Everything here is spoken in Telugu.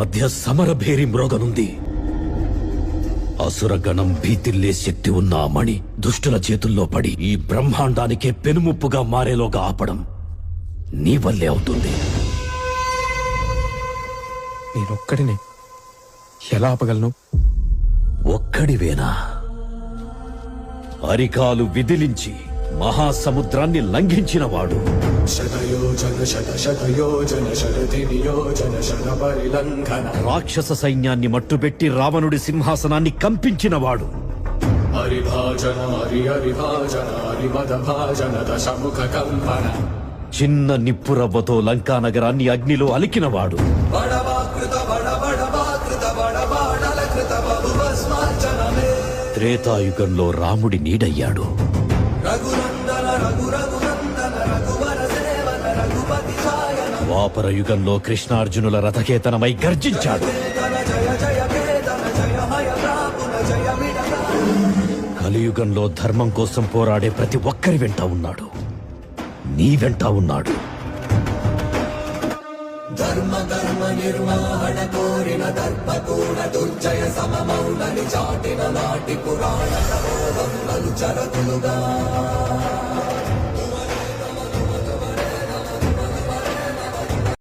మధ్య సమరభేరి మ్రోగనుంది. అసురగణం భీతిల్లే శక్తి ఉన్న ఆ మణి దుష్టుల చేతుల్లో పడి ఈ బ్రహ్మాండానికే పెనుముప్పుగా మారేలోగా ఆపడం నీ వల్లే అవుతుంది. నేనొక్కడినే ఎలా ఆపగలను? ఒక్కడివేనా? అరికాలు విదిలించి మహాసముద్రాన్ని లంఘించినవాడు, రాక్షస సైన్యాన్ని మట్టుబెట్టి రావణుడి సింహాసనాన్ని కంపించినవాడు, చిన్న నిప్పురవ్వతో లంకా నగరాన్ని అగ్నిలో అలికినవాడు, త్రేతాయుగంలో రాముడి నీడయ్యాడు, ద్వాపర యుగంలో కృష్ణార్జునుల రథకేతనమై గర్జించాడు, కలియుగంలో ధర్మం కోసం పోరాడే ప్రతి ఒక్కరి వెంట ఉన్నాడు. నీ వెంట ఉన్నాడు. ధర్మ కర్మ నిర్వహణ కోరిన దర్పకూడ దుర్జయ సమమౌలని చాటిన నాటి పురాణ చరకులుగా